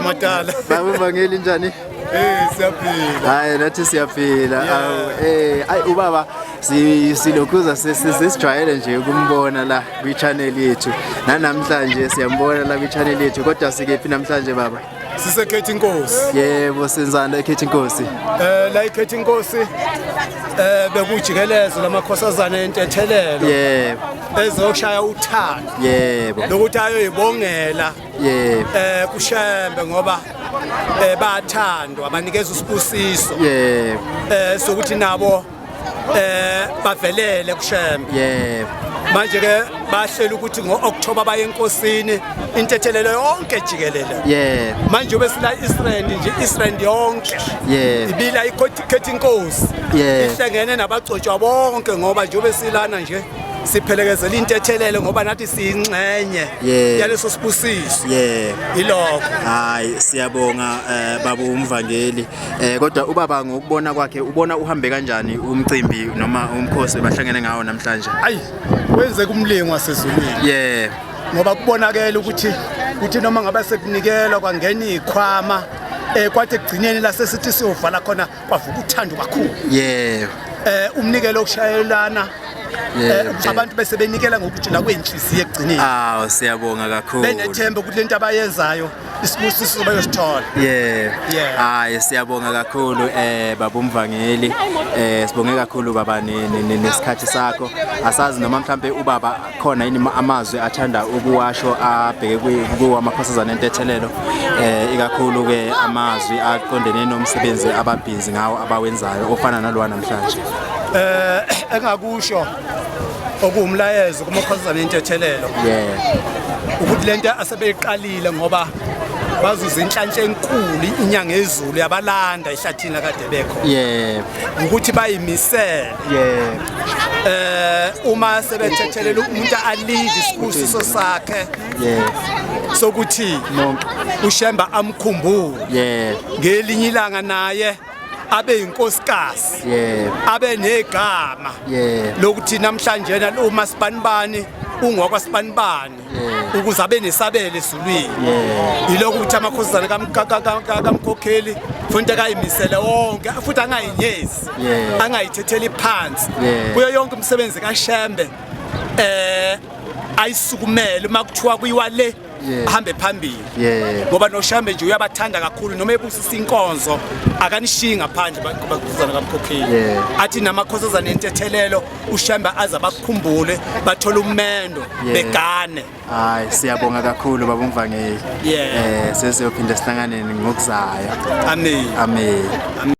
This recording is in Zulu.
Matala. Baba Uvangeli njani? Siyaphila. Hayi nathi siyaphila. Ayi ubaba silokhuza sesijwayele nje ukumbona la kwi channel yethu. Namhlanje siyambona la kwi channel yethu kodwa sikephi namhlanje baba? Sisekhetha inkosi. Yebo senzana ekhetha inkosi. La ikhetha inkosi bekujikelezo lamakhosazana entethelelo. Yebo. Ezokushaya uthando. Yebo. Lokuthi ayoyibongela. Yebo. Kushembe ngoba bathandwa abanikeza usibusiso. Yebo. Sokuthi nabo bavelele kushembe. Yebo. Manje ke bahlela ukuthi ngo-October baye enkosini intethelelo yonke jikelele. Yebo. Manje besila Israel nje Israel yonke. Yebo. Ibila ikhetha inkosi. Yebo. Ihlangene nabagcotshwa bonke ngoba nje besilana nje siphelekezela intethelelo ngoba nathi siyingcenye yaleso sibusiso. Yebo. Yilokho. Hayi siyabonga baba uMvangeli. Kodwa ubaba ngokubona kwakhe ubona uhambe kanjani umcimbi noma umkhosi bahlangene ngawo namhlanje? Hayi wenze kumlingo wasezulwini. Yebo. Ngoba kubonakala ukuthi noma ngabe sekunikela kwangena ikhwama kwathi egcineni la sesithi siyovala khona kwavuka uthando kakhulu. Yebo. Umnikelo okushayelana abantu bese benikela ngokujula kwenhliziyo egcineni. Siyabonga kakhulu. Benethemba ukuthi lento abayenzayo isibusiso bayosithola. Yebo. Hayi siyabonga kakhulu baba uMvangeli. Sibonge kakhulu baba nesikhathi sakho. Asazi noma mhlambe ubaba khona yini amazwi athanda ukuwasho abheke kuwamakhosazana entethelelo. Ikakhulu ke amazwi aqondene nomsebenzi ababhizi ngawo abawenzayo ofana nalwa namhlanje. Engakusho okuwumlayezo kumakhosazana entethelelo. Ukuthi lento asebeyiqalile ngoba bazuza inhlanhla enkulu inyanga ezulu yabalanda ehlathini akade bekho. Ukuthi bayimisele. Uma sebethethelela umuntu alide isibusiso sakhe. Sokuthi uShemba amkhumbule. Ngelinye ilanga naye abe inkosikazi. Abe negama. Lokuthi namhlanje na uMasibanibani ungwakwaSibanibani ukuze abe nesabelo ezulwini. Yilokho ukuthi amakhosazana kamkhokheli futhi akayimisele wonke futhi angayinyezi angayithetheli phansi kuyo yonke umsebenzi kaShembe ayisukumele uma kuthiwa kuyiwale ahambe phambili ngoba noShembe nje uyabathanda kakhulu noma ebusisa inkonzo akanishiyi ngaphandle bakhosazana kamkhokheli athi namakhosazana entethelelo uShembe azabakhumbule bathola umendo begane. Hayi siyabonga kakhulu baba uMvangeli. Sesiyophinda sihlangane ngokuzayo. Amen. Amen.